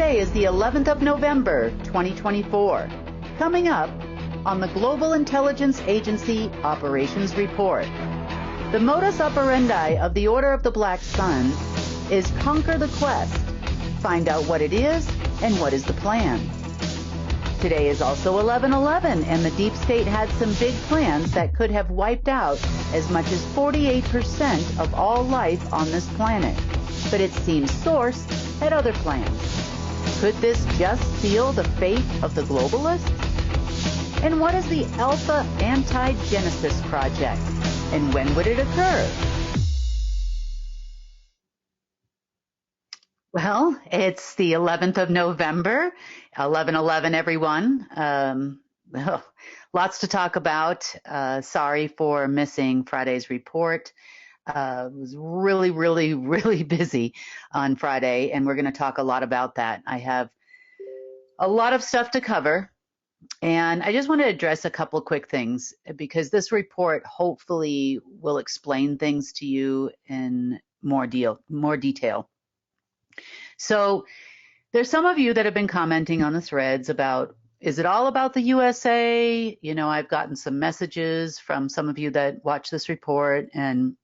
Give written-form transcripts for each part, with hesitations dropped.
Today is the 11th of November, 2024. Coming up on the Global Intelligence Agency Operations Report. The modus operandi of the Order of the Black Sun is conquer the quest. Find out what it is and what is the plan. Today is also 11/11, and the deep state had some big plans that could have wiped out as much as 48% of all life on this planet. But it seems Source had other plans. Could this just seal the fate of the globalists? And what is the Alpha Anti-Genesis Project? And when would it occur? Well, it's the 11th of November, 11/11, everyone. Lots to talk about. Sorry for missing Friday's report. Was really busy on Friday, and we're going to talk a lot about that. I have a lot of stuff to cover, and I just want to address a couple of quick things because this report hopefully will explain things to you in more detail. So there's some of you that have been commenting on the threads about, is it all about the USA? You know, I've gotten some messages from some of you that watch this report, and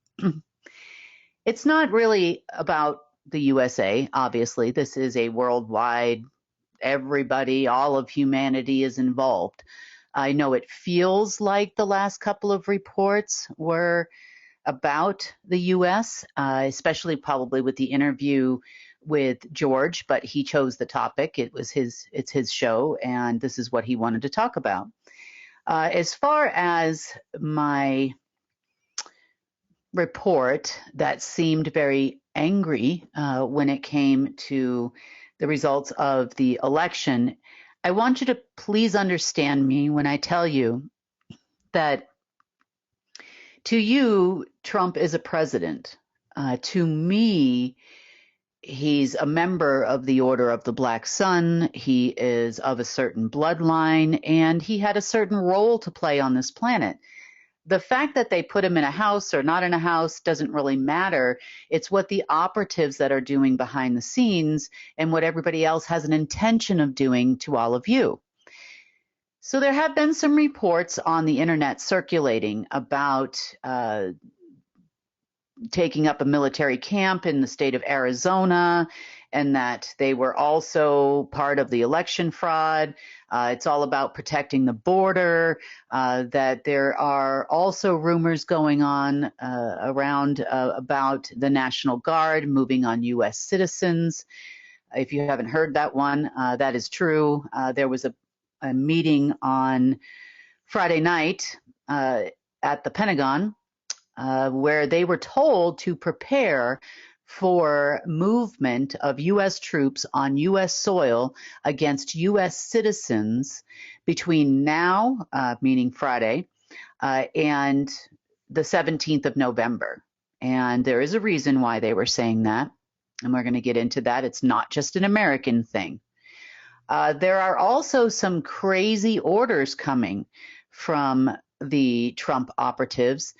it's not really about the USA, obviously. This is a worldwide, everybody, all of humanity is involved. I know it feels like the last couple of reports were about the US, especially probably with the interview with George, but he chose the topic. It's his show, and this is what he wanted to talk about. As far as my report that seemed very angry when it came to the results of the election, I want you to please understand me when I tell you that to you, Trump is a president. To me, he's a member of the Order of the Black Sun. He is of a certain bloodline, and he had a certain role to play on this planet. The fact that they put him in a house or not in a house doesn't really matter. It's what the operatives that are doing behind the scenes and what everybody else has an intention of doing to all of you. So there have been some reports on the internet circulating about taking up a military camp in the state of Arizona, and that they were also part of the election fraud. It's all about protecting the border, that there are also rumors going on around about the National Guard moving on U.S. citizens. If you haven't heard that one, that is true. There was a meeting on Friday night at the Pentagon where they were told to prepare for movement of U.S. troops on U.S. soil against U.S. citizens between now, meaning Friday, and the 17th of November. And there is a reason why they were saying that, and we're going to get into that. It's not just an American thing. There are also some crazy orders coming from the Trump operatives,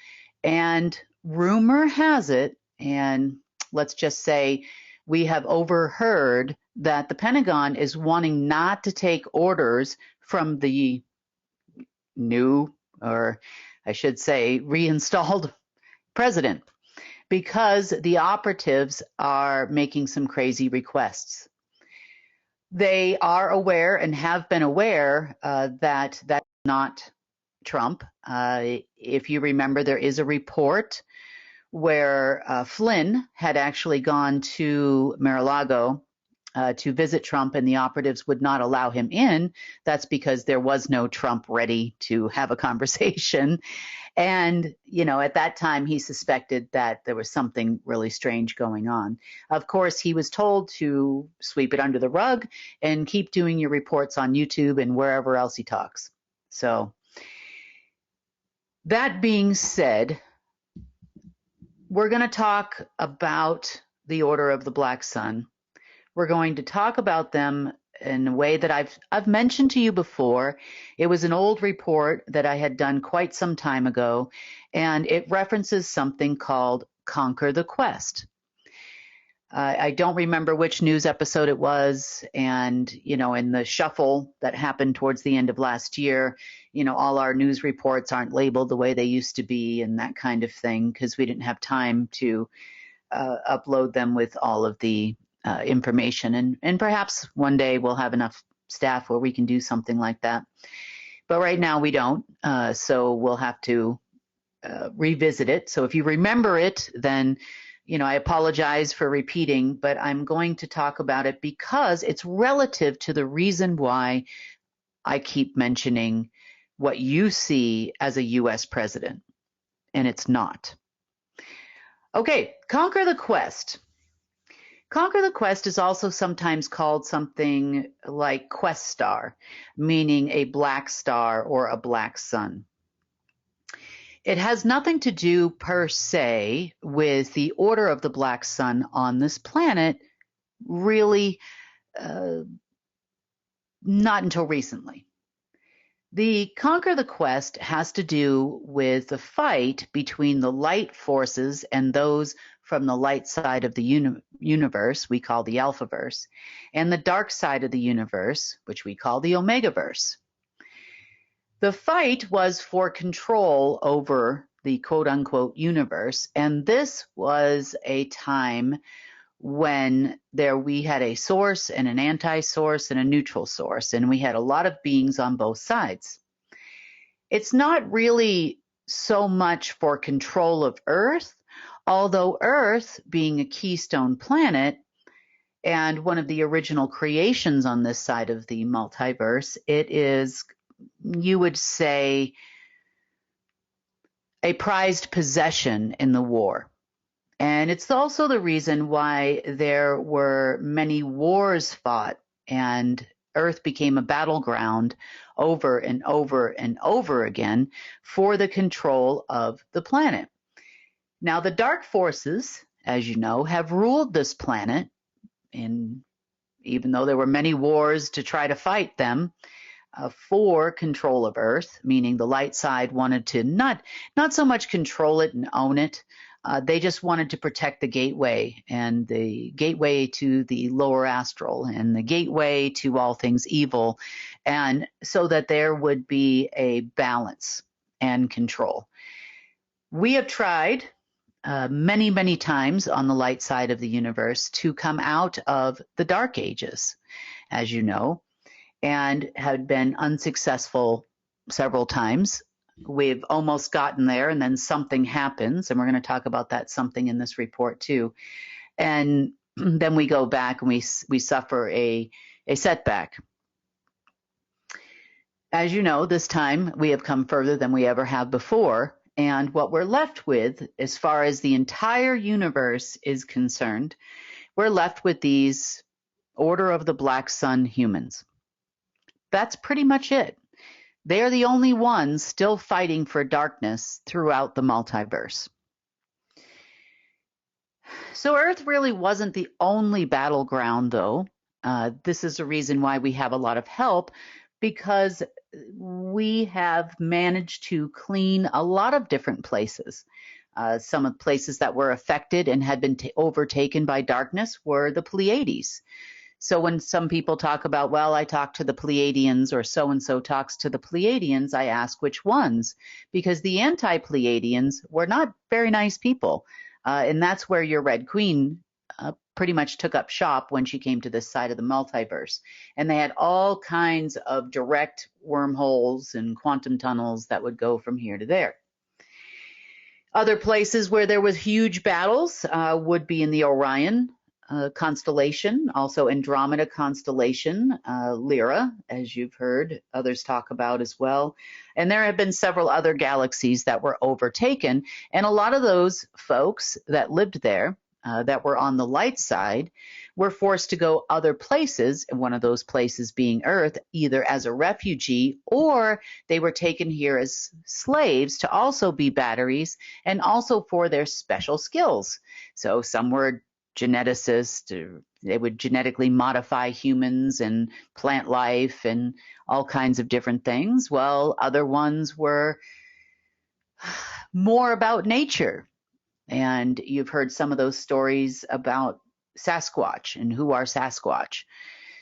and rumor has it, and let's just say we have overheard that the Pentagon is wanting not to take orders from the new, or I should say reinstalled president, because the operatives are making some crazy requests. They are aware and have been aware that that's not Trump. If you remember, there is a report where Flynn had actually gone to Mar-a-Lago to visit Trump, and the operatives would not allow him in. That's because there was no Trump ready to have a conversation. And, you know, at that time, he suspected that there was something really strange going on. Of course, he was told to sweep it under the rug and keep doing your reports on YouTube and wherever else he talks. So that being said, we're going to talk about the Order of the Black Sun. We're going to talk about them in a way that I've mentioned to you before. It was an old report that I had done quite some time ago, and it references something called Conquer the Quest. I don't remember which news episode it was. And, in the shuffle that happened towards the end of last year, all our news reports aren't labeled the way they used to be and that kind of thing, because we didn't have time to upload them with all of the information. And perhaps one day we'll have enough staff where we can do something like that. But right now we don't. So we'll have to revisit it. So if you remember it, then I apologize for repeating, but I'm going to talk about it because it's relative to the reason why I keep mentioning what you see as a U.S. president, and it's not. Okay, Conquer the Quest. Conquer the Quest is also sometimes called something like Quest Star, meaning a black star or a black sun. It has nothing to do per se with the order of the black sun on this planet, really not until recently. The Conquer the Quest has to do with the fight between the light forces and those from the light side of the universe, we call the Alphaverse, and the dark side of the universe, which we call the Omegaverse. The fight was for control over the quote-unquote universe, and this was a time when we had a source and an anti-source and a neutral source, and we had a lot of beings on both sides. It's not really so much for control of Earth, although Earth, being a keystone planet and one of the original creations on this side of the multiverse, it is, you would say, a prized possession in the war. And it's also the reason why there were many wars fought and Earth became a battleground over and over and over again for the control of the planet. Now, the dark forces, as you know, have ruled this planet, and even though there were many wars to try to fight them, for control of Earth, meaning the light side wanted to not so much control it and own it. They just wanted to protect the gateway, and the gateway to the lower astral, and the gateway to all things evil, and so that there would be a balance and control. We have tried many, many times on the light side of the universe to come out of the dark ages, as you know, and had been unsuccessful several times. We've almost gotten there, and then something happens, and we're going to talk about that something in this report too. And then we go back and we suffer a setback. As you know, this time we have come further than we ever have before, and what we're left with, as far as the entire universe is concerned, we're left with these Order of the Black Sun humans. That's pretty much it. They are the only ones still fighting for darkness throughout the multiverse. So Earth really wasn't the only battleground, though. This is a reason why we have a lot of help, because we have managed to clean a lot of different places. Some of the places that were affected and had been overtaken by darkness were the Pleiades. So when some people talk about, well, I talked to the Pleiadians or so-and-so talks to the Pleiadians, I ask which ones, because the anti-Pleiadians were not very nice people. And that's where your Red Queen pretty much took up shop when she came to this side of the multiverse. And they had all kinds of direct wormholes and quantum tunnels that would go from here to there. Other places where there was huge battles would be in the Orion constellation, also Andromeda constellation, Lyra, as you've heard others talk about as well. And there have been several other galaxies that were overtaken. And a lot of those folks that lived there, that were on the light side, were forced to go other places, and one of those places being Earth, either as a refugee or they were taken here as slaves to also be batteries and also for their special skills. So some were geneticists, they would genetically modify humans and plant life and all kinds of different things. Well, other ones were more about nature. And you've heard some of those stories about Sasquatch and who are Sasquatch.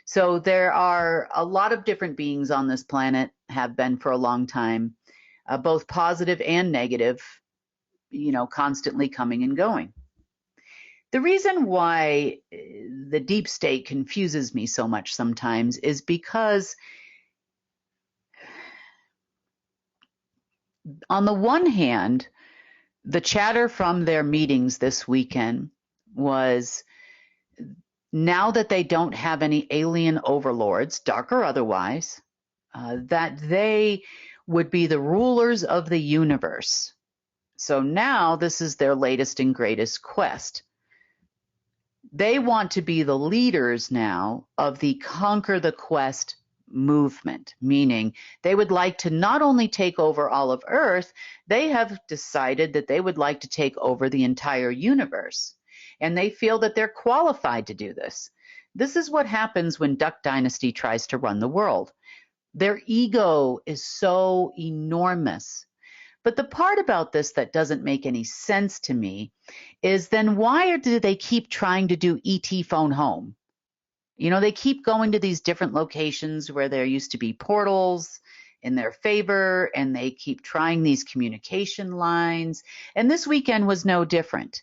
So there are a lot of different beings on this planet, have been for a long time, both positive and negative, constantly coming and going. The reason why the deep state confuses me so much sometimes is because on the one hand, the chatter from their meetings this weekend was, now that they don't have any alien overlords, dark or otherwise, that they would be the rulers of the universe. So now this is their latest and greatest quest. They want to be the leaders now of the Conquer the Quest movement, meaning they would like to not only take over all of Earth, they have decided that they would like to take over the entire universe. And they feel that they're qualified to do this. This is what happens when Duck Dynasty tries to run the world. Their ego is so enormous. But the part about this that doesn't make any sense to me is, then why do they keep trying to do ET phone home? They keep going to these different locations where there used to be portals in their favor, and they keep trying these communication lines. And this weekend was no different.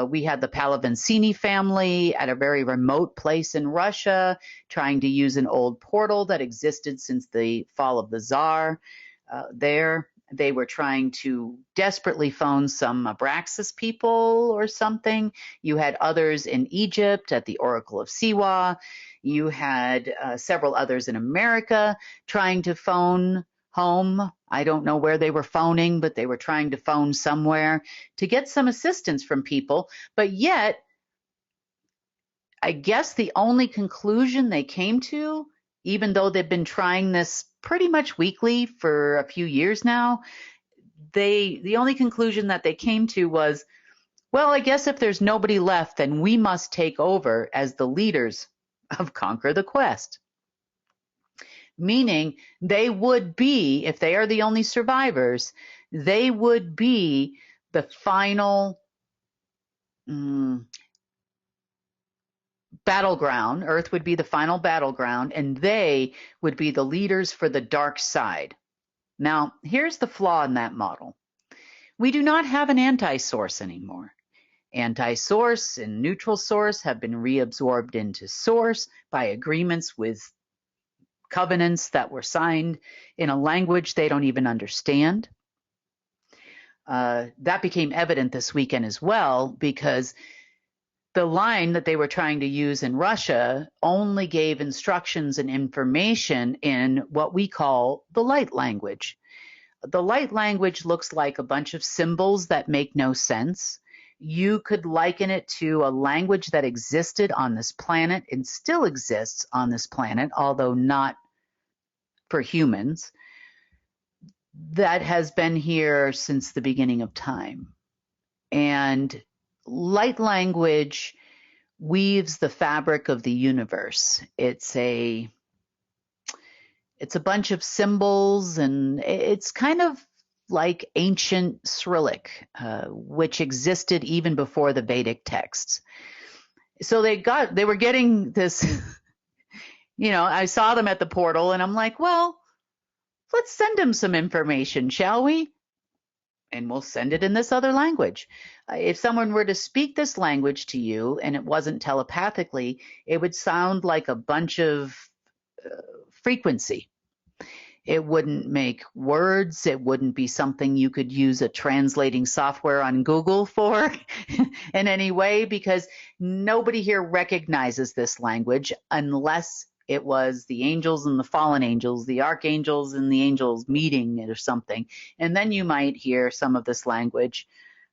We had the Pallavicini family at a very remote place in Russia trying to use an old portal that existed since the fall of the Tsar there. They were trying to desperately phone some Abraxas people or something. You had others in Egypt at the Oracle of Siwa. You had several others in America trying to phone home. I don't know where they were phoning, but they were trying to phone somewhere to get some assistance from people. But yet, I guess the only conclusion they came to, even though they've been trying this pretty much weekly for a few years now, the only conclusion that they came to was, well, I guess if there's nobody left, then we must take over as the leaders of Conquer the Quest. Meaning they would be, if they are the only survivors, they would be the final battleground. Earth would be the final battleground, and they would be the leaders for the dark side. Now, here's the flaw in that model. We do not have an anti-source anymore. Anti-source and neutral source have been reabsorbed into source by agreements with covenants that were signed in a language they don't even understand. That became evident this weekend as well, because the line that they were trying to use in Russia only gave instructions and information in what we call the light language. The light language looks like a bunch of symbols that make no sense. You could liken it to a language that existed on this planet and still exists on this planet, although not for humans, that has been here since the beginning of time. And light language weaves the fabric of the universe. It's a bunch of symbols, and it's kind of like ancient Cyrillic, which existed even before the Vedic texts. So they were getting this, I saw them at the portal, and I'm like, well, let's send them some information, shall we? And we'll send it in this other language. If someone were to speak this language to you and it wasn't telepathically, it would sound like a bunch of frequency. It wouldn't make words. It wouldn't be something you could use a translating software on Google for in any way, because nobody here recognizes this language unless it was the angels and the fallen angels, the archangels and the angels meeting or something. And then you might hear some of this language.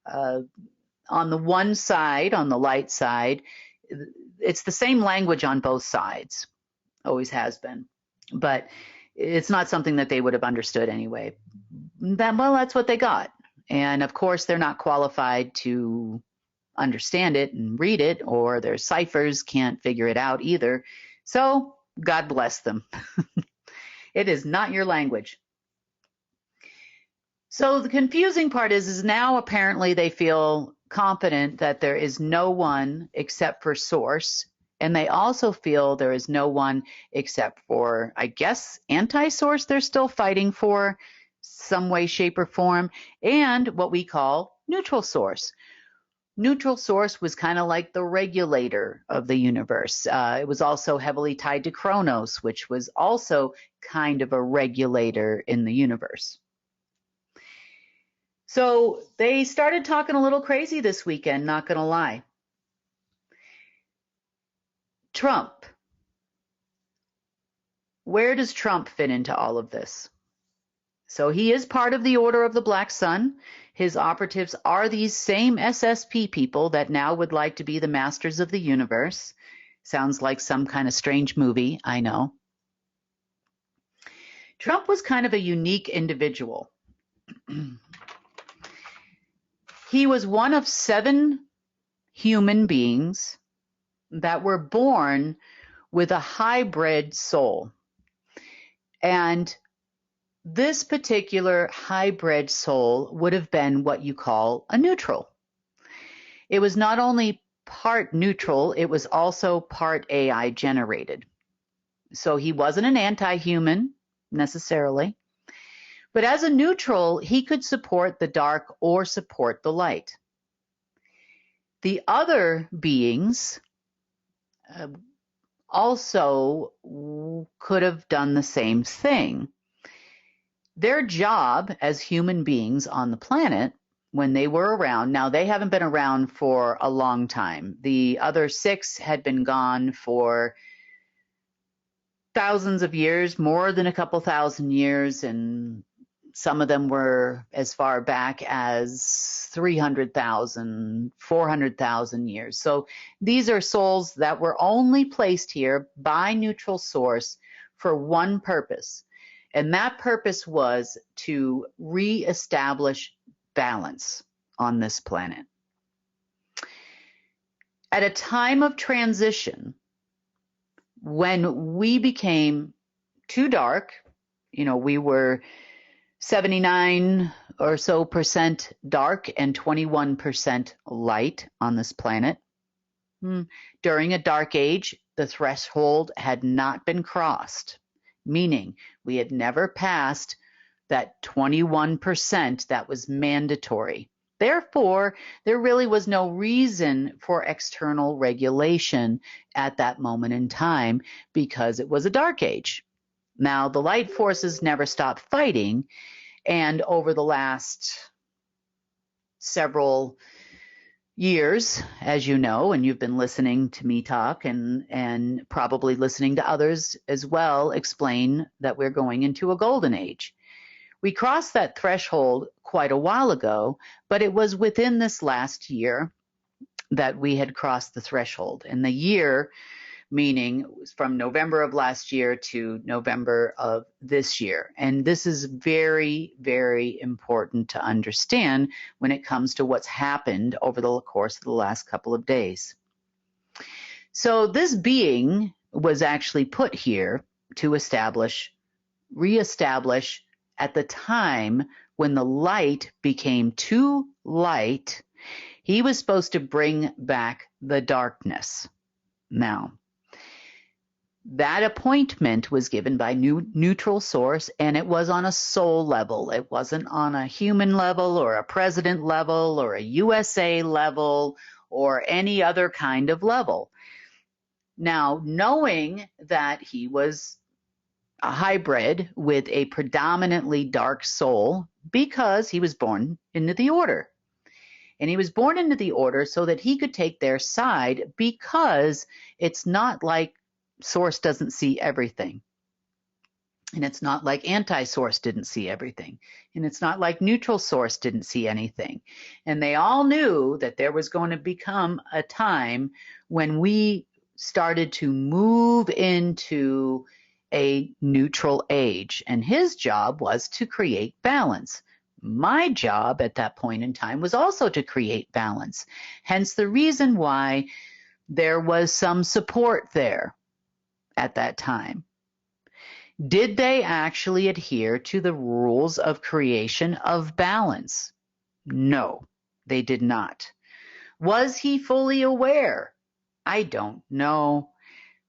On the one side, on the light side, it's the same language on both sides. Always has been. But it's not something that they would have understood anyway. That's what they got. And of course, they're not qualified to understand it and read it, or their ciphers can't figure it out either. So God bless them. It is not your language. So the confusing part is now apparently they feel confident that there is no one except for Source, and they also feel there is no one except for, I guess, anti-Source they're still fighting for some way, shape, or form, and what we call neutral source. Neutral source was kind of like the regulator of the universe. It was also heavily tied to Chronos, which was also kind of a regulator in the universe. So they started talking a little crazy this weekend, not going to lie. Trump. Where does Trump fit into all of this? So he is part of the Order of the Black Sun. His operatives are these same SSP people that now would like to be the masters of the universe. Sounds like some kind of strange movie, I know. Trump was kind of a unique individual. He was one of 7 human beings that were born with a hybrid soul. And this particular hybrid soul would have been what you call a neutral. It was not only part neutral, it was also part AI generated. So he wasn't an anti-human necessarily, but as a neutral, he could support the dark or support the light. The other beings also could have done the same thing. Their job as human beings on the planet, when they were around, now they haven't been around for a long time. The other 6 had been gone for thousands of years, more than a couple thousand years, and some of them were as far back as 300,000, 400,000 years. So these are souls that were only placed here by neutral source for one purpose. And that purpose was to reestablish balance on this planet. At a time of transition, when we became too dark, we were 79 or so percent dark and 21% light on this planet. During a dark age, the threshold had not been crossed, meaning we had never passed that 21% that was mandatory. Therefore, there really was no reason for external regulation at that moment in time because it was a dark age. Now, the light forces never stopped fighting, and over the last several years, as you know, and you've been listening to me talk and probably listening to others as well explain that we're going into a golden age. We crossed that threshold quite a while ago, but it was within this last year that we had crossed the threshold. And the year, meaning from November of last year to November of this year. And this is very, very important to understand when it comes to what's happened over the course of the last couple of days. So this being was actually put here to reestablish at the time when the light became too light. He was supposed to bring back the darkness. Now, that appointment was given by neutral source, and it was on a soul level. It wasn't on a human level or a president level or a USA level or any other kind of level. Now, knowing that he was a hybrid with a predominantly dark soul because he was born into the order. And he was born into the order so that he could take their side, because it's not like Source doesn't see everything. And it's not like anti-Source didn't see everything. And it's not like neutral Source didn't see anything. And they all knew that there was going to become a time when we started to move into a neutral age. And his job was to create balance. My job at that point in time was also to create balance. Hence the reason why there was some support there at that time. Did they actually adhere to the rules of creation of balance? No, they did not. Was he fully aware? I don't know.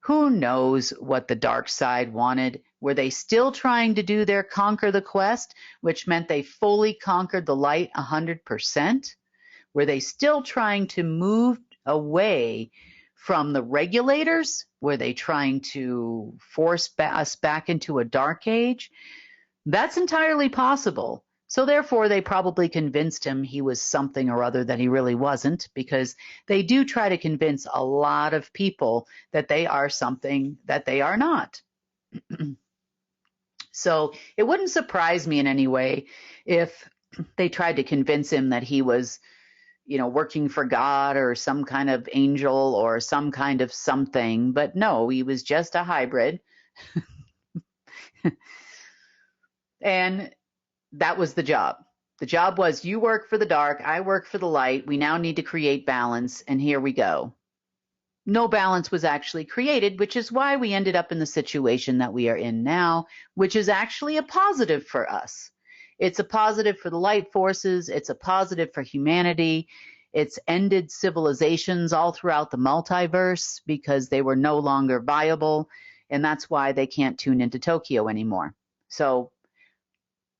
Who knows what the dark side wanted? Were they still trying to do their conquer the quest, which meant they fully conquered the light 100%? Were they still trying to move away from the regulators? Were they trying to force us back into a dark age? That's entirely possible. So therefore, they probably convinced him he was something or other that he really wasn't, because they do try to convince a lot of people that they are something that they are not. So it wouldn't surprise me in any way if they tried to convince him that he was, working for God or some kind of angel or some kind of something. But no, he was just a hybrid. And that was the job. The job was, you work for the dark, I work for the light. We now need to create balance, and here we go. No balance was actually created, which is why we ended up in the situation that we are in now, which is actually a positive for us. It's a positive for the light forces. It's a positive for humanity. It's ended civilizations all throughout the multiverse because they were no longer viable, and that's why they can't tune into Tokyo anymore. So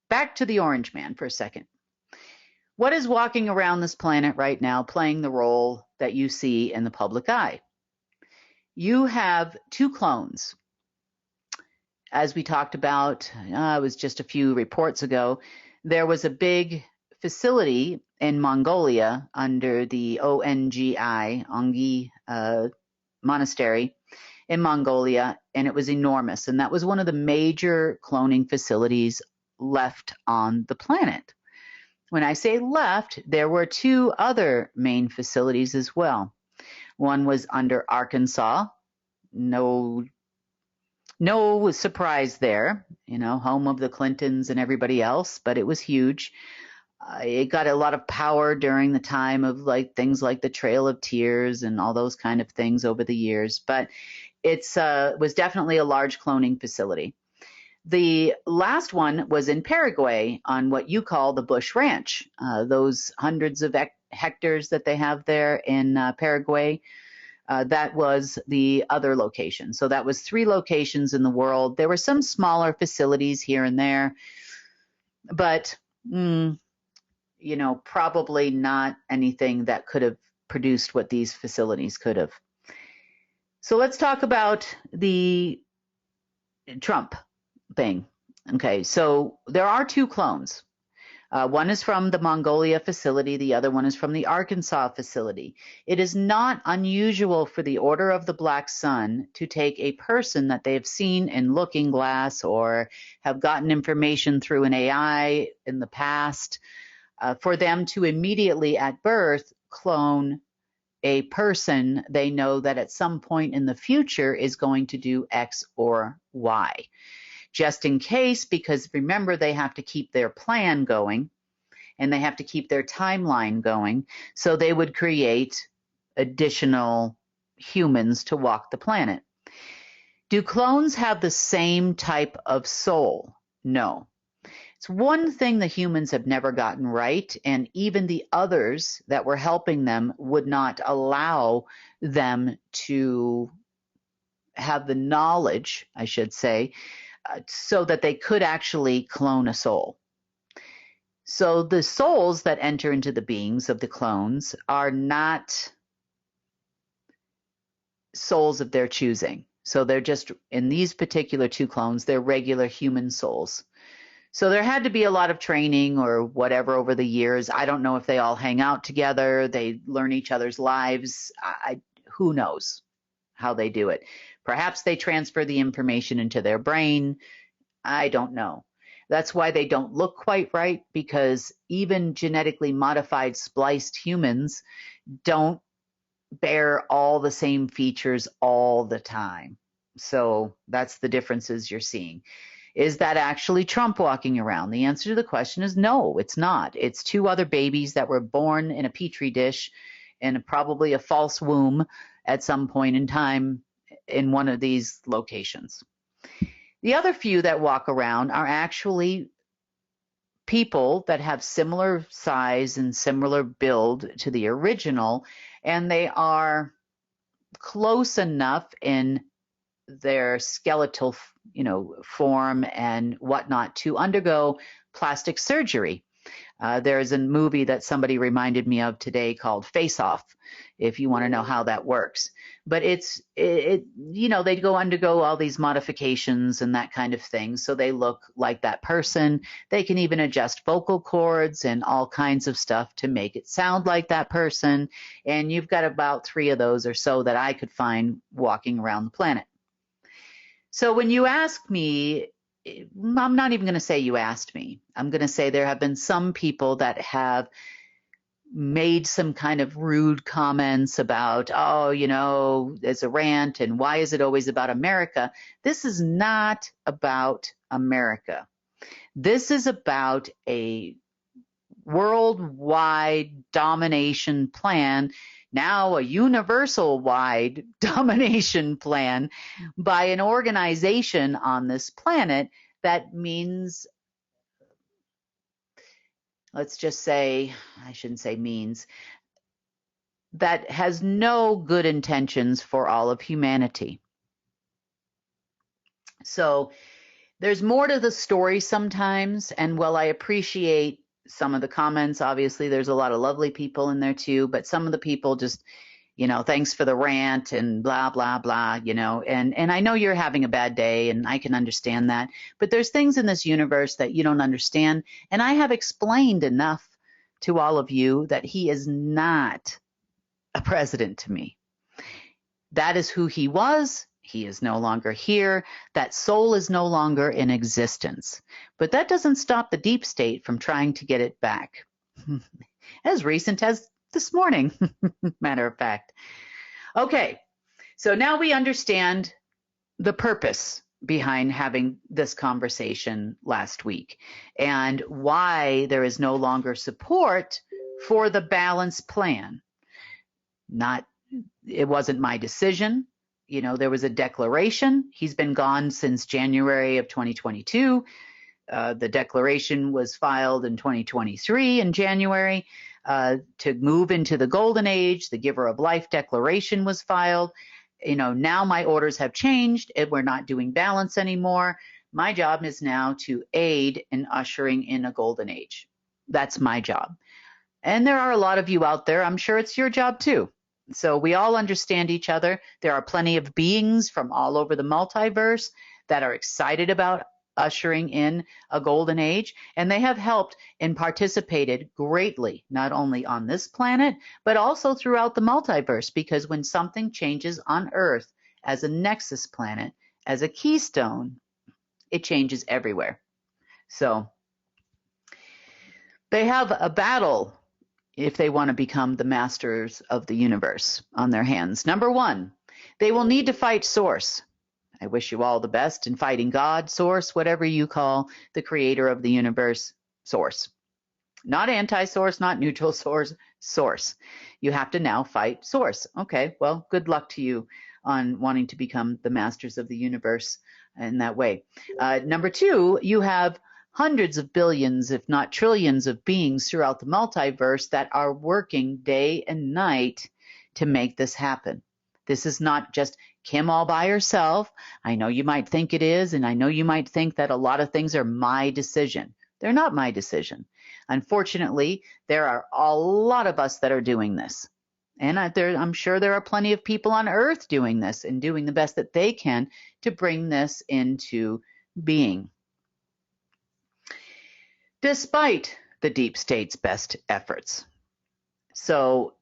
back to the Orange Man for a second. What is walking around this planet right now playing the role that you see in the public eye? You have two clones. As we talked about, it was just a few reports ago, there was a big facility in Mongolia under the Ongi monastery in Mongolia, and it was enormous. And that was one of the major cloning facilities left on the planet. When I say left, there were two other main facilities as well. One was under Arkansas. No surprise there, home of the Clintons and everybody else, but it was huge. It got a lot of power during the time of things like the Trail of Tears and all those kind of things over the years, but it was definitely a large cloning facility. The last one was in Paraguay on what you call the Bush Ranch, those hundreds of hectares that they have there in Paraguay. That was the other location. So that was 3 locations in the world. There were some smaller facilities here and there, but probably not anything that could have produced what these facilities could have. So let's talk about the Trump thing. Okay, so there are 2 clones. One is from the Mongolia facility. The other one is from the Arkansas facility. It is not unusual for the Order of the Black Sun to take a person that they have seen in Looking Glass or have gotten information through an AI in the past, for them to immediately at birth clone a person they know that at some point in the future is going to do X or Y. Just in case, because remember, they have to keep their plan going and they have to keep their timeline going. So they would create additional humans to walk the planet. Do clones have the same type of soul? No. It's one thing the humans have never gotten right, and even the others that were helping them would not allow them to have the knowledge, I should say, so that they could actually clone a soul. So the souls that enter into the beings of the clones are not souls of their choosing. So they're just, in these particular 2 clones, they're regular human souls. So there had to be a lot of training or whatever over the years. I don't know if they all hang out together, they learn each other's lives. Who knows how they do it. Perhaps they transfer the information into their brain. I don't know. That's why they don't look quite right, because even genetically modified spliced humans don't bear all the same features all the time. So that's the differences you're seeing. Is that actually Trump walking around? The answer to the question is no, it's not. It's 2 other babies that were born in a petri dish and probably a false womb at some point in time in one of these locations. The other few that walk around are actually people that have similar size and similar build to the original, and they are close enough in their skeletal, form and whatnot to undergo plastic surgery. There's a movie that somebody reminded me of today called Face Off, if you want to know how that works. But they go undergo all these modifications and that kind of thing, so they look like that person. They can even adjust vocal cords and all kinds of stuff to make it sound like that person. And you've got about 3 of those or so that I could find walking around the planet. So when you ask me, I'm not even going to say you asked me. I'm going to say there have been some people that have made some kind of rude comments about, there's a rant and why is it always about America? This is not about America. This is about a worldwide domination plan, now a universal-wide domination plan by an organization on this planet that means, let's just say, I shouldn't say means, that has no good intentions for all of humanity. So there's more to the story sometimes, and while I appreciate some of the comments, obviously there's a lot of lovely people in there too, but some of the people just, thanks for the rant and blah, blah, blah, and I know you're having a bad day and I can understand that, but there's things in this universe that you don't understand. And I have explained enough to all of you that he is not a president to me. That is who he was. He is no longer here. That soul is no longer in existence. But that doesn't stop the deep state from trying to get it back. As recent as this morning, matter of fact. Okay, so now we understand the purpose behind having this conversation last week and why there is no longer support for the balanced plan. It wasn't my decision. There was a declaration. He's been gone since January of 2022. The declaration was filed in 2023 in January to move into the golden age. The Giver of Life declaration was filed. Now my orders have changed and we're not doing balance anymore. My job is now to aid in ushering in a golden age. That's my job. And there are a lot of you out there. I'm sure it's your job too. So we all understand each other. There are plenty of beings from all over the multiverse that are excited about ushering in a golden age, and they have helped and participated greatly, not only on this planet, but also throughout the multiverse, because when something changes on Earth as a nexus planet, as a keystone, it changes everywhere. So they have a battle if they want to become the masters of the universe on their hands. Number 1, they will need to fight Source. I wish you all the best in fighting God, Source, whatever you call the creator of the universe, Source. Not anti-source, not neutral source, Source. You have to now fight Source. Okay, well, good luck to you on wanting to become the masters of the universe in that way. Number 2, you have hundreds of billions, if not trillions of beings throughout the multiverse that are working day and night to make this happen. This is not just Kim all by herself. I know you might think it is, and I know you might think that a lot of things are my decision. They're not my decision. Unfortunately, there are a lot of us that are doing this. And I'm sure there are plenty of people on Earth doing this and doing the best that they can to bring this into being. Despite the deep state's best efforts. So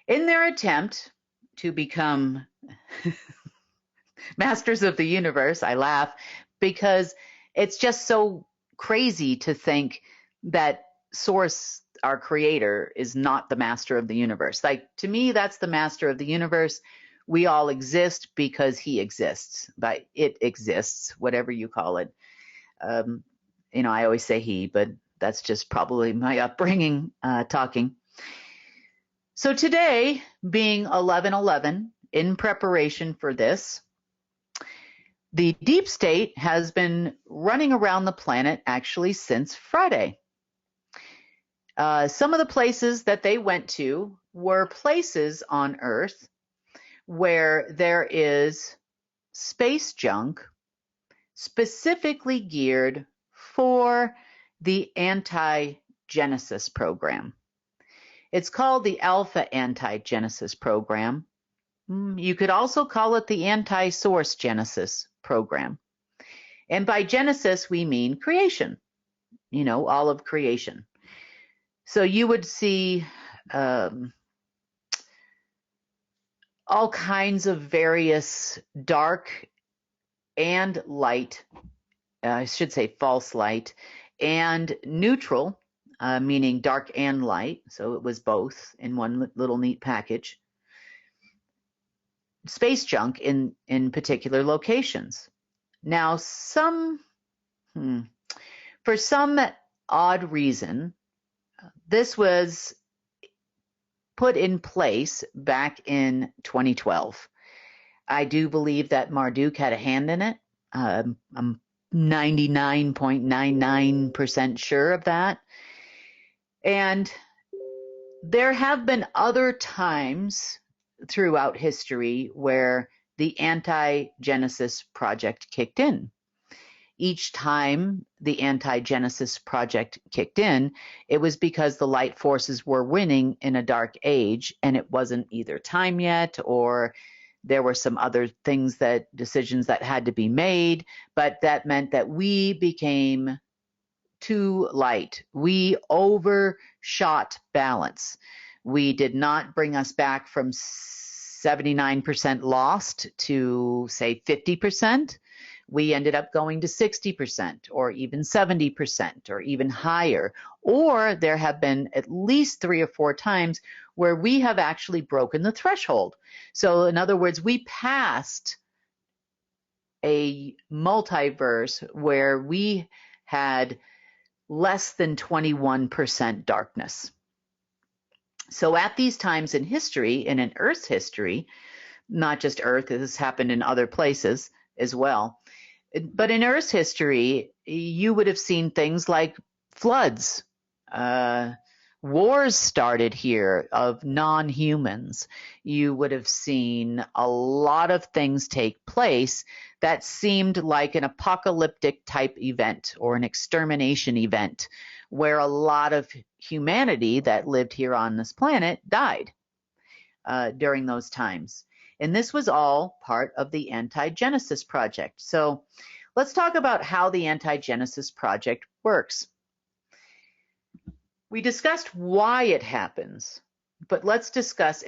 in their attempt to become masters of the universe, I laugh because it's just so crazy to think that Source, our creator, is not the master of the universe. Like, to me, that's the master of the universe. We all exist because he exists, but it exists, whatever you call it. I always say he, but that's just probably my upbringing talking. So today, being 11/11, in preparation for this, the deep state has been running around the planet actually since Friday. Some of the places that they went to were places on Earth where there is space junk specifically geared for the anti-Genesis program. It's called the Alpha Anti-Genesis program. You could also call it the Anti-Source Genesis program. And by Genesis, we mean creation, all of creation. So you would see all kinds of various dark and light, I should say false light, and neutral, meaning dark and light. So it was both in one little neat package. Space junk in particular locations. Now, for some odd reason, this was put in place back in 2012. I do believe that Marduk had a hand in it. I'm 99.99% sure of that. And there have been other times throughout history where the anti-Genesis project kicked in. Each time the anti-Genesis project kicked in, it was because the light forces were winning in a dark age, and it wasn't either time yet, or there were some other decisions that had to be made, but that meant that we became too light. We overshot balance. We did not bring us back from 79% lost to, say, 50%. We ended up going to 60% or even 70% or even higher. Or there have been at least 3 or 4 times where we have actually broken the threshold. So in other words, we passed a multiverse where we had less than 21% darkness. So at these times in history, and in Earth's history, not just Earth, this happened in other places as well, but in Earth's history, you would have seen things like floods, wars started here of non-humans. You would have seen a lot of things take place that seemed like an apocalyptic type event or an extermination event where a lot of humanity that lived here on this planet died during those times. And this was all part of the Anti-Genesis project. So let's talk about how the Anti-Genesis project works. We discussed why it happens, but let's discuss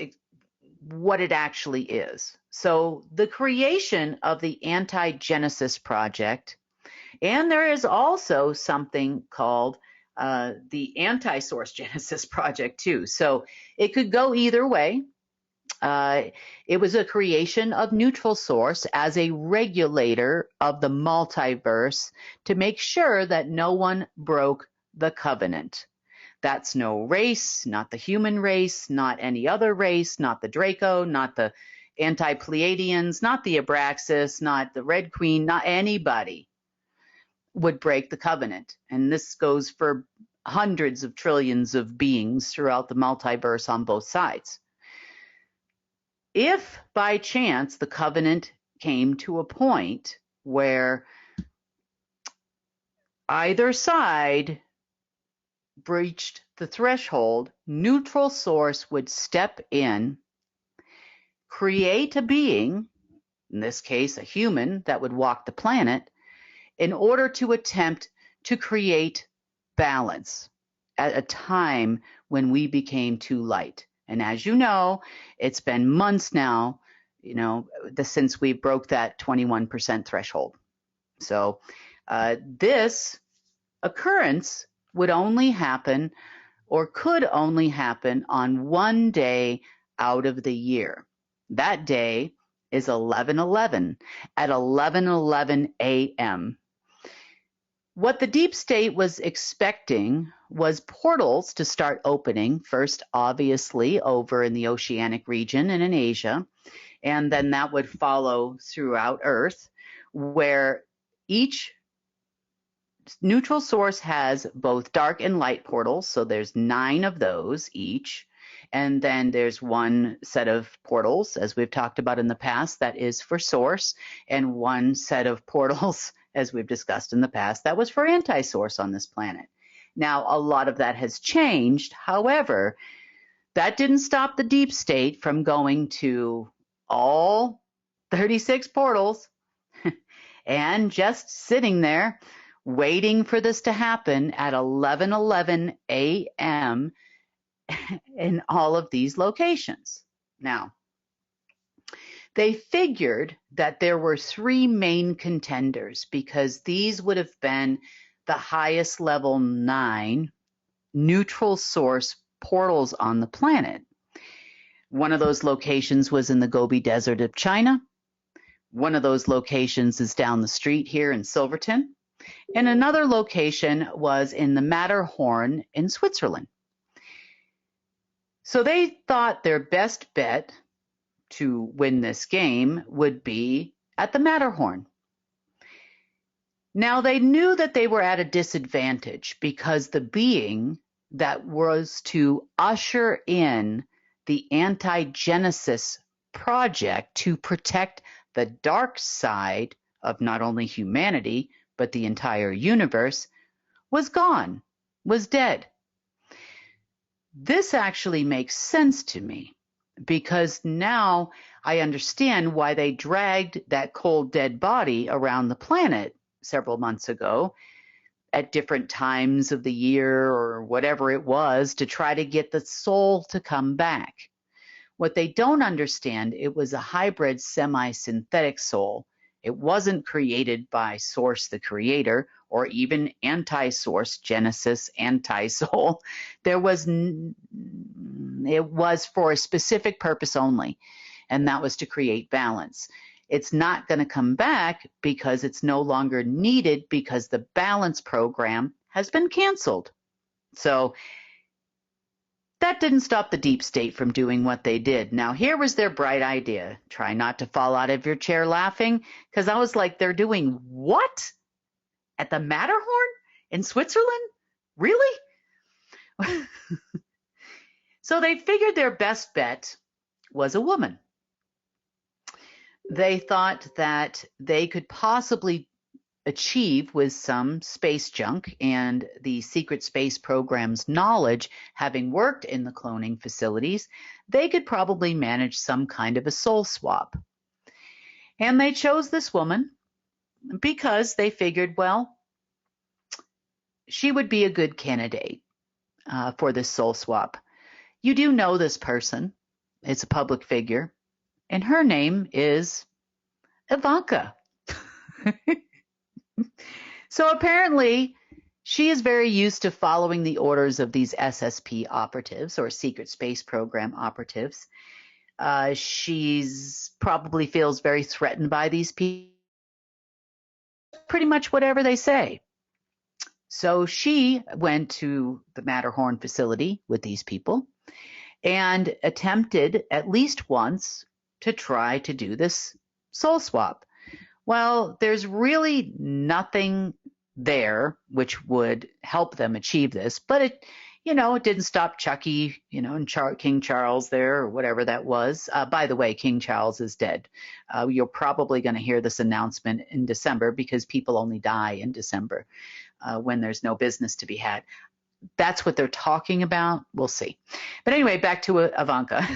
what it actually is. So the creation of the Anti-Genesis project, and there is also something called the Anti-Source Genesis project too. So it could go either way. It was a creation of neutral source as a regulator of the multiverse to make sure that no one broke the covenant. That's no race, not the human race, not any other race, not the Draco, not the Anti-Pleiadians, not the Abraxas, not the Red Queen, not anybody would break the covenant. And this goes for hundreds of trillions of beings throughout the multiverse on both sides. If by chance the covenant came to a point where either side breached the threshold, neutral source would step in, create a being, in this case a human that would walk the planet, in order to attempt to create balance at a time when we became too light. And as you know, it's been months now, since we broke that 21% threshold. So this occurrence would only happen or could only happen on one day out of the year. That day is 11/11 at 11:11 a.m. What the deep state was expecting was portals to start opening, first obviously over in the oceanic region and in Asia, and then that would follow throughout Earth, where each neutral source has both dark and light portals, so there's 9 of those each. And then there's one set of portals, as we've talked about in the past, that is for source, and one set of portals, as we've discussed in the past, that was for anti-source on this planet. Now, a lot of that has changed. However, that didn't stop the deep state from going to all 36 portals and just sitting there waiting for this to happen at 11:11 a.m. in all of these locations. Now, they figured that there were 3 main contenders because these would have been the highest level 9 neutral source portals on the planet. One of those locations was in the Gobi Desert of China. One of those locations is down the street here in Silverton. And another location was in the Matterhorn in Switzerland. So they thought their best bet to win this game would be at the Matterhorn. Now, they knew that they were at a disadvantage because the being that was to usher in the anti-Genesis project to protect the dark side of not only humanity, but the entire universe, was gone, was dead. This actually makes sense to me because now I understand why they dragged that cold, dead body around the planet several months ago at different times of the year or whatever it was to try to get the soul to come back. What they don't understand, it was a hybrid semi-synthetic soul. It wasn't created by Source, the creator, or even anti-Source, Genesis, anti-soul. It was for a specific purpose only, and that was to create balance. It's not going to come back because it's no longer needed because the balance program has been canceled. So that didn't stop the deep state from doing what they did. Now, here was their bright idea. Try not to fall out of your chair laughing, because I was like, they're doing what? At the Matterhorn in Switzerland? Really? So they figured their best bet was a woman. They thought that they could possibly achieve with some space junk and the secret space program's knowledge, having worked in the cloning facilities, they could probably manage some kind of a soul swap. And they chose this woman because they figured, well, she would be a good candidate for this soul swap. You do know this person. It's a public figure. And her name is Ivanka. So apparently, she is very used to following the orders of these SSP operatives or secret space program operatives. She's probably feels very threatened by these people. Pretty much whatever they say. So she went to the Matterhorn facility with these people and attempted at least once to try to do this soul swap. Well, there's really nothing there which would help them achieve this, but it didn't stop Chucky, and King Charles there or whatever that was. By the way, King Charles is dead. You're probably going to hear this announcement in December because people only die in December when there's no business to be had. That's what they're talking about. We'll see. But anyway, back to Ivanka.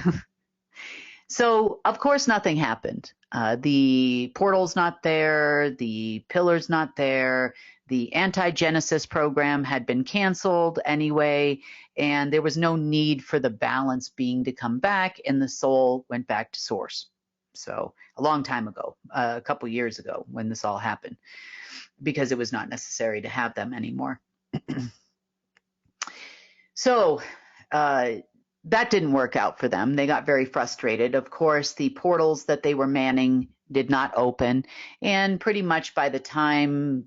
So, of course, nothing happened. The portal's not there. The pillar's not there. The anti-Genesis program had been canceled anyway, and there was no need for the balance being to come back, and the soul went back to Source. So, a long time ago, a couple years ago when this all happened, because it was not necessary to have them anymore. So, that didn't work out for them. They got very frustrated. Of course, the portals that they were manning did not open. And pretty much by the time,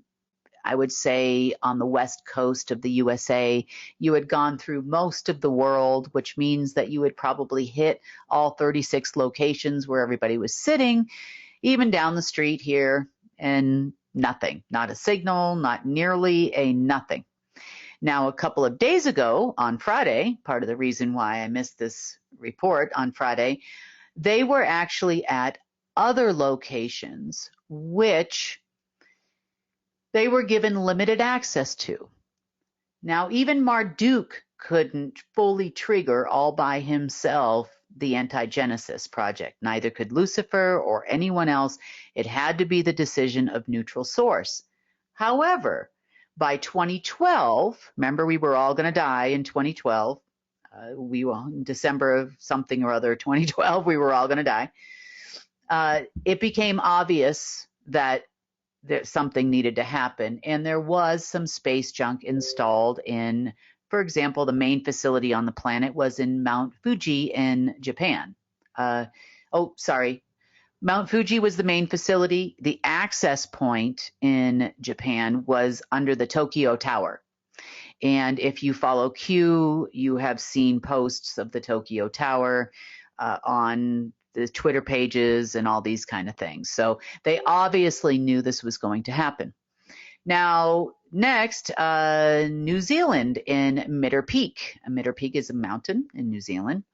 I would say, on the west coast of the USA, you had gone through most of the world, which means that you had probably hit all 36 locations where everybody was sitting, even down the street here in Nothing, not a signal, not nearly a nothing. Now, a couple of days ago on Friday, part of the reason why I missed this report on Friday, they were actually at other locations which they were given limited access to. Now, even Marduk couldn't fully trigger all by himself the Anti-Genesis project. Neither could Lucifer or anyone else. It had to be the decision of neutral source. However, by 2012, remember we were all going to die in 2012. We were in December of something or other, 2012, we were all going to die. It became obvious that something needed to happen, and there was some space junk installed in, for example, the main facility on the planet was in Mount Fuji in Japan. Mount Fuji was the main facility. The access point in Japan was under the Tokyo Tower. And if you follow Q, you have seen posts of the Tokyo Tower on the Twitter pages and all these kind of things. So they obviously knew this was going to happen. Now, next, New Zealand in Mitre Peak. Mitre Peak is a mountain in New Zealand.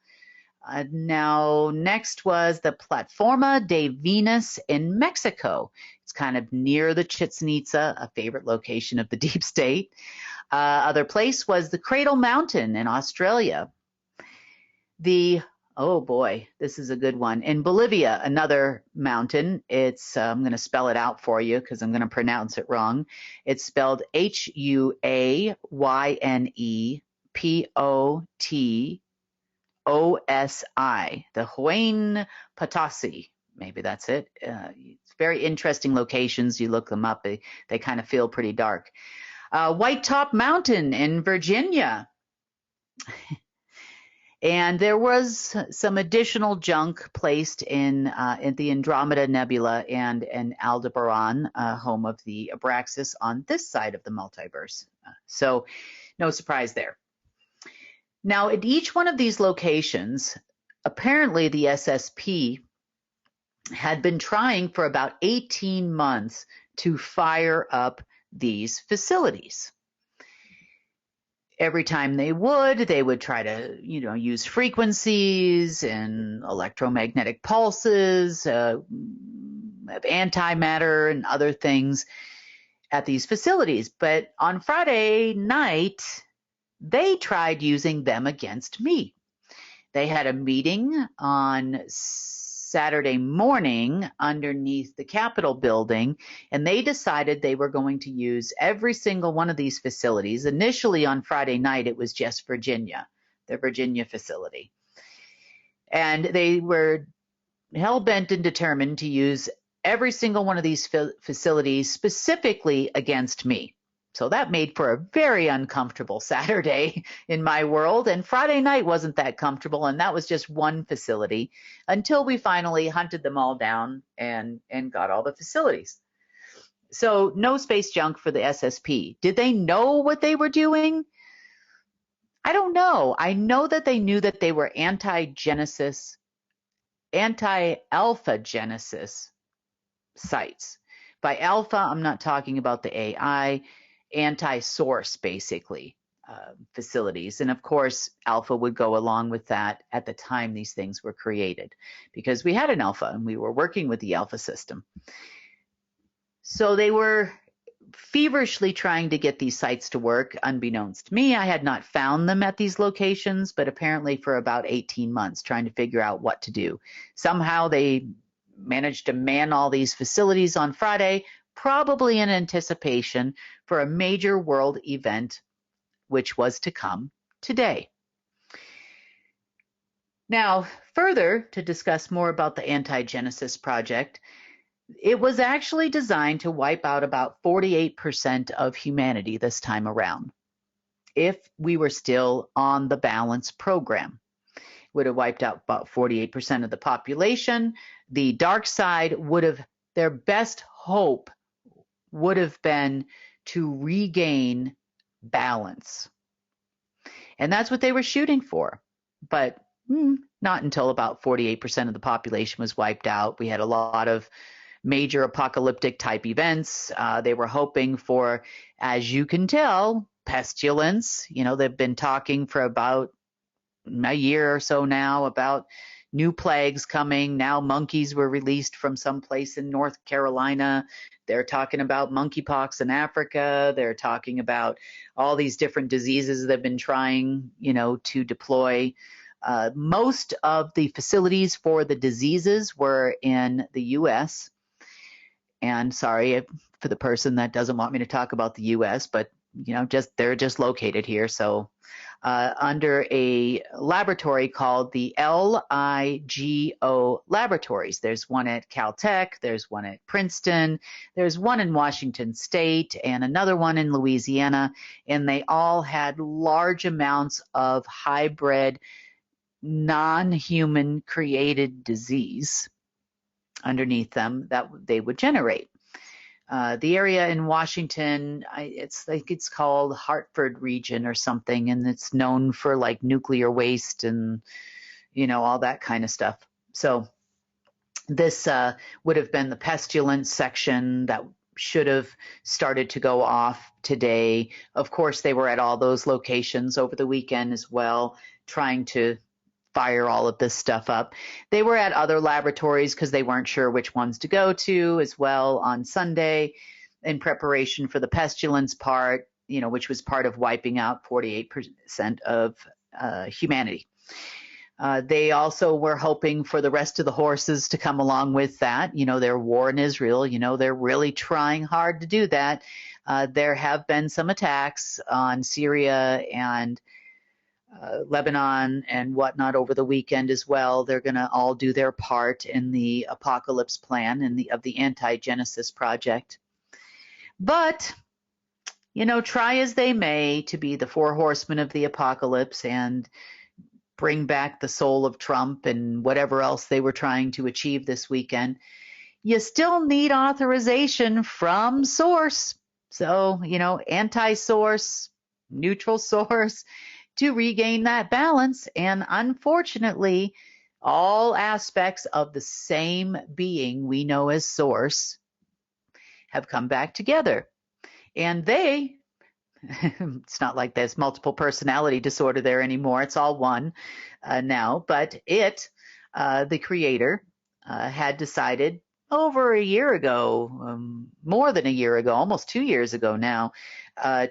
Now, next was the Plataforma de Venus in Mexico. It's kind of near the Chichen Itza, a favorite location of the deep state. Other place was the Cradle Mountain in Australia. Oh boy, this is a good one. In Bolivia, another mountain. It's, I'm going to spell it out for you because I'm going to pronounce it wrong. It's spelled Huynepotosi, the Huayna Potosi. Maybe that's it. It's very interesting locations. You look them up, they kind of feel pretty dark. White Top Mountain in Virginia. And there was some additional junk placed in the Andromeda Nebula and in Aldebaran, home of the Abraxas, on this side of the multiverse. So no surprise there. Now, at each one of these locations, apparently the SSP had been trying for about 18 months to fire up these facilities. Every time they would try to, use frequencies and electromagnetic pulses of antimatter and other things at these facilities. But on Friday night, they tried using them against me. They had a meeting on Saturday morning underneath the Capitol building, and they decided they were going to use every single one of these facilities. Initially on Friday night, it was just Virginia, the Virginia facility. And they were hell-bent and determined to use every single one of these facilities specifically against me. So that made for a very uncomfortable Saturday in my world. And Friday night wasn't that comfortable. And that was just one facility until we finally hunted them all down and got all the facilities. So no space junk for the SSP. Did they know what they were doing? I don't know. I know that they knew that they were anti-Genesis, anti-alpha Genesis sites. By alpha, I'm not talking about the AI. Anti-source, basically, facilities. And of course, alpha would go along with that at the time these things were created, because we had an alpha and we were working with the alpha system. So they were feverishly trying to get these sites to work. Unbeknownst to me, I had not found them at these locations, but apparently for about 18 months trying to figure out what to do. Somehow they managed to man all these facilities on Friday, probably in anticipation for a major world event, which was to come today. Now, further, to discuss more about the Anti-Genesis project, it was actually designed to wipe out about 48% of humanity this time around, if we were still on the balance program. It would have wiped out about 48% of the population. The dark side would have, their best hope would have been to regain balance. And that's what they were shooting for. But not until about 48% of the population was wiped out. We had a lot of major apocalyptic type events. They were hoping for, as you can tell, pestilence. They've been talking for about a year or so now about new plagues coming. Now monkeys were released from someplace in North Carolina. They're talking about monkeypox in Africa. They're talking about all these different diseases they've been trying, to deploy. Most of the facilities for the diseases were in the U.S. And sorry for the person that doesn't want me to talk about the U.S., but they're just located here. So under a laboratory called the LIGO Laboratories. There's one at Caltech, there's one at Princeton, there's one in Washington State, and another one in Louisiana, and they all had large amounts of hybrid, non-human created disease underneath them that they would generate. The area in Washington, it's called Hartford region or something, and it's known for like nuclear waste and, all that kind of stuff. So this would have been the pestilence section that should have started to go off today. Of course, they were at all those locations over the weekend as well, trying to fire all of this stuff up. They were at other laboratories because they weren't sure which ones to go to as well on Sunday in preparation for the pestilence part, which was part of wiping out 48% of humanity. They also were hoping for the rest of the horses to come along with that. Their war in Israel, they're really trying hard to do that. There have been some attacks on Syria and Lebanon and whatnot over the weekend as well. They're going to all do their part in the apocalypse plan and of the anti-Genesis project. But, try as they may to be the four horsemen of the apocalypse and bring back the soul of Trump and whatever else they were trying to achieve this weekend, you still need authorization from source. So, anti-source, neutral source, to regain that balance. And unfortunately, all aspects of the same being we know as source have come back together. And it's not like there's multiple personality disorder there anymore. It's all one now. But the creator, had decided over a year ago, more than a year ago, almost 2 years ago now,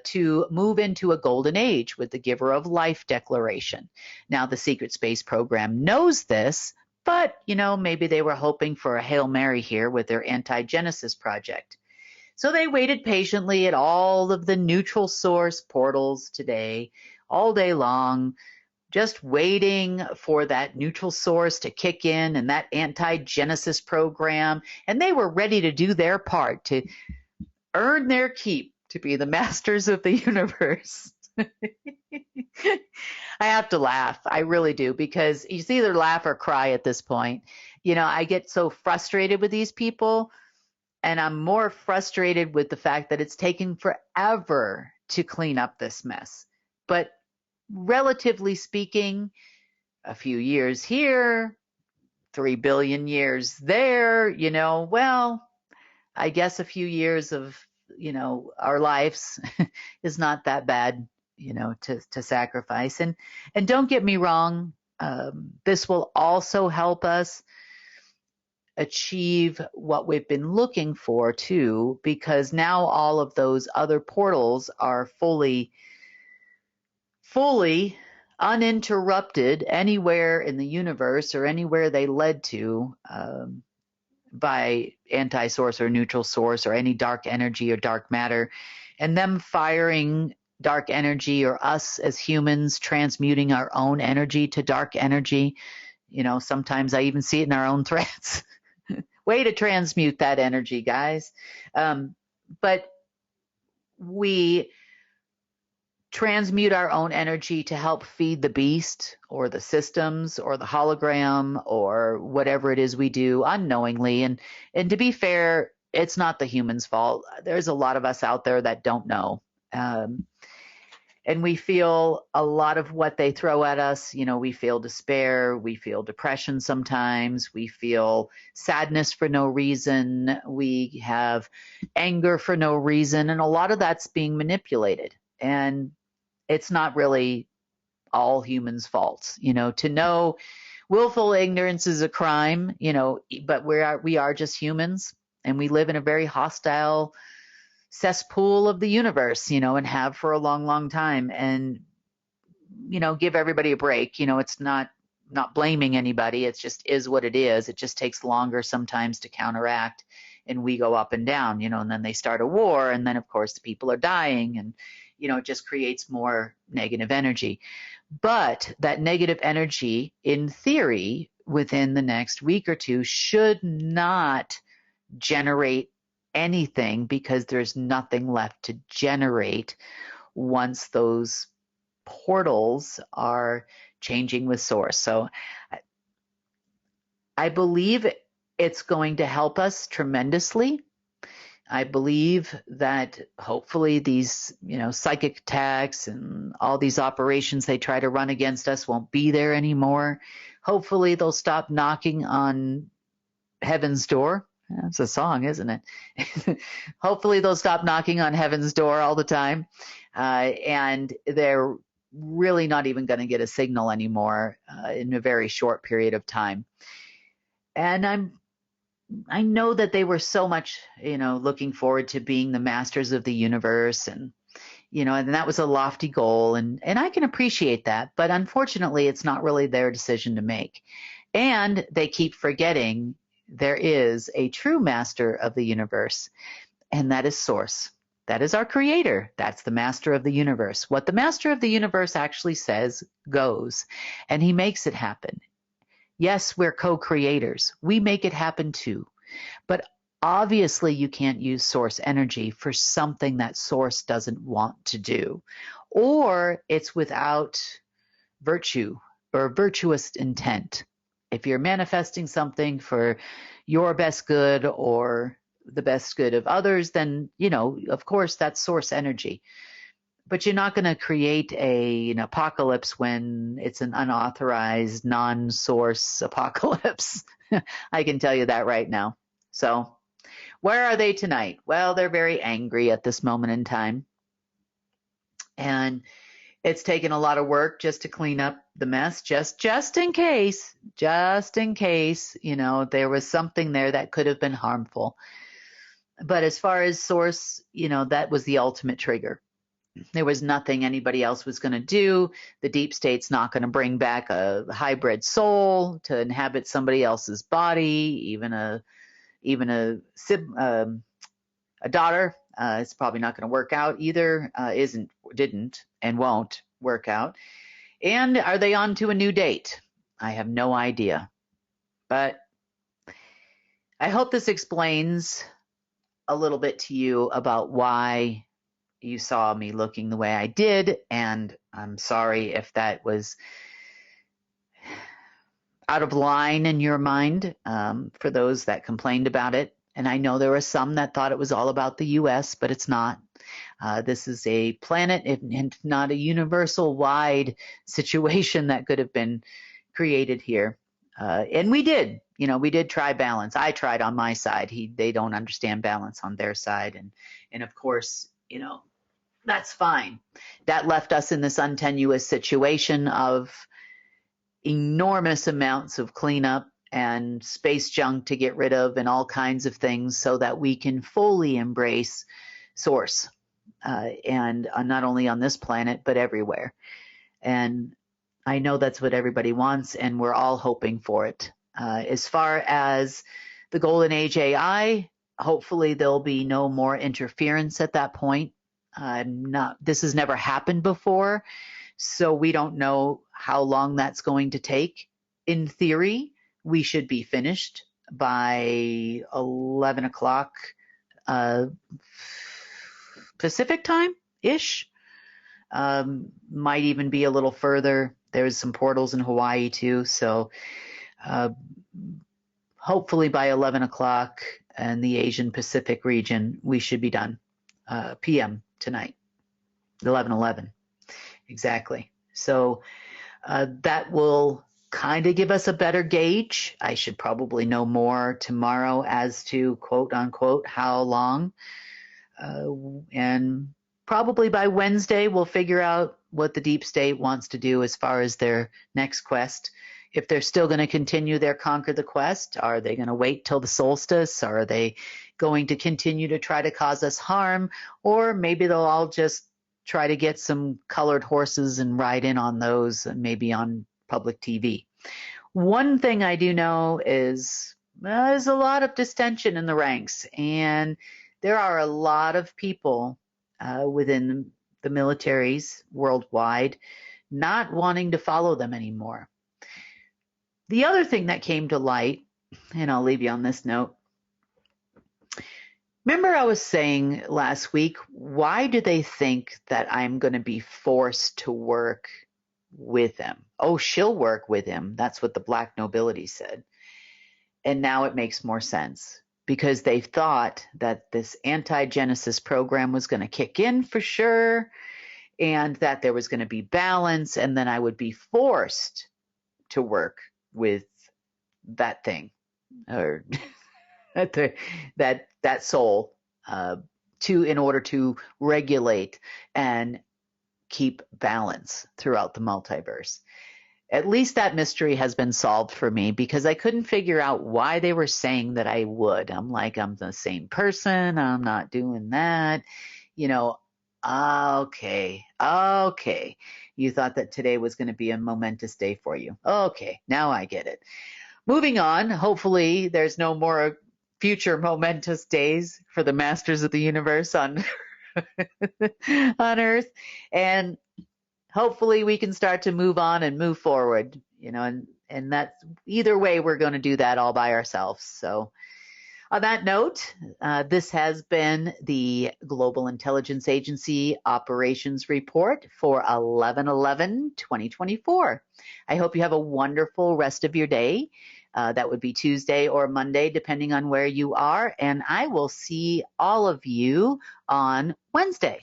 to move into a golden age with the Giver of Life Declaration. Now, the Secret Space Program knows this, but, maybe they were hoping for a Hail Mary here with their anti-Genesis project. So they waited patiently at all of the neutral source portals today, all day long, just waiting for that neutral source to kick in and that anti-Genesis program. And they were ready to do their part to earn their keep to be the masters of the universe. I have to laugh. I really do, because you either laugh or cry at this point. I get so frustrated with these people, and I'm more frustrated with the fact that it's taking forever to clean up this mess. But relatively speaking, a few years here, 3 billion years there, I guess a few years of our lives is not that bad, to sacrifice. And don't get me wrong, this will also help us achieve what we've been looking for too, because now all of those other portals are fully uninterrupted anywhere in the universe or anywhere they led to, by anti-source or neutral source or any dark energy or dark matter, and them firing dark energy, or us as humans transmuting our own energy to dark energy. Sometimes I even see it in our own threats. Way to transmute that energy, guys. But we transmute our own energy to help feed the beast or the systems or the hologram or whatever it is we do unknowingly. And to be fair, it's not the human's fault. There's a lot of us out there that don't know. And we feel a lot of what they throw at us. We feel despair, we feel depression sometimes, we feel sadness for no reason, we have anger for no reason, and a lot of that's being manipulated. And it's not really all humans' faults. To know willful ignorance is a crime, but we are just humans, and we live in a very hostile cesspool of the universe, and have for a long, long time. And, give everybody a break. It's not blaming anybody. It just is what it is. It just takes longer sometimes to counteract, and we go up and down, and then they start a war, and then of course the people are dying, and it just creates more negative energy. But that negative energy, in theory, within the next week or two should not generate anything, because there's nothing left to generate once those portals are changing with source. So I believe it's going to help us tremendously. I believe that hopefully these, psychic attacks and all these operations they try to run against us won't be there anymore. Hopefully they'll stop knocking on heaven's door. That's a song, isn't it? Hopefully they'll stop knocking on heaven's door all the time. And they're really not even going to get a signal anymore in a very short period of time. And I know that they were so much, looking forward to being the masters of the universe, and that was a lofty goal, and I can appreciate that, but unfortunately it's not really their decision to make. And they keep forgetting there is a true master of the universe, and that is Source. That is our creator. That's the master of the universe. What the master of the universe actually says goes, and he makes it happen. Yes, we're co-creators. We make it happen too. But obviously you can't use source energy for something that source doesn't want to do, or it's without virtue or virtuous intent. If you're manifesting something for your best good or the best good of others, then, of course, that's source energy. But you're not going to create an apocalypse when it's an unauthorized, non-source apocalypse. I can tell you that right now. So where are they tonight? Well, they're very angry at this moment in time. And it's taken a lot of work just to clean up the mess, just in case, there was something there that could have been harmful. But as far as source, that was the ultimate trigger. There was nothing anybody else was going to do. The deep state's not going to bring back a hybrid soul to inhabit somebody else's body, even a daughter. It's probably not going to work out either. Didn't, and won't work out. And are they on to a new date? I have no idea. But I hope this explains a little bit to you about why you saw me looking the way I did, and I'm sorry if that was out of line in your mind, for those that complained about it. And I know there were some that thought it was all about the U.S., but it's not. This is a planet and not a universal-wide situation that could have been created here. And we did. We did try balance. I tried on my side. They don't understand balance on their side. And of course, that's fine. That left us in this untenuous situation of enormous amounts of cleanup and space junk to get rid of and all kinds of things so that we can fully embrace source, and not only on this planet, but everywhere. And I know that's what everybody wants, and we're all hoping for it. As far as the Golden Age AI, hopefully there'll be no more interference at that point. This has never happened before, so we don't know how long that's going to take. In theory, we should be finished by 11 o'clock Pacific time-ish. Might even be a little further. There's some portals in Hawaii too, so hopefully by 11 o'clock in the Asian Pacific region, we should be done, PM tonight, 11:11. Exactly. So that will kind of give us a better gauge. I should probably know more tomorrow as to quote unquote how long. And probably by Wednesday, we'll figure out what the deep state wants to do as far as their next quest. If they're still going to continue their Conquer the Quest, are they going to wait till the solstice? Are they going to continue to try to cause us harm? Or maybe they'll all just try to get some colored horses and ride in on those, maybe on public TV. One thing I do know is there's a lot of distension in the ranks, and there are a lot of people within the militaries worldwide not wanting to follow them anymore. The other thing that came to light, and I'll leave you on this note, remember I was saying last week, why do they think that I'm going to be forced to work with them? Oh, she'll work with him. That's what the black nobility said. And now it makes more sense because they thought that this anti-Genesis program was going to kick in for sure and that there was going to be balance, and then I would be forced to work with that thing or that soul in order to regulate and keep balance throughout the multiverse. At least that mystery has been solved for me because I couldn't figure out why they were saying that I would. I'm like, I'm the same person. I'm not doing that. Okay. You thought that today was going to be a momentous day for you. Okay, now I get it. Moving on. Hopefully there's no more future momentous days for the masters of the universe on Earth. And hopefully we can start to move on and move forward, and that's either way, we're going to do that all by ourselves. So on that note, this has been the Global Intelligence Agency Operations Report for 11/11/2024. I hope you have a wonderful rest of your day. That would be Tuesday or Monday, depending on where you are. And I will see all of you on Wednesday.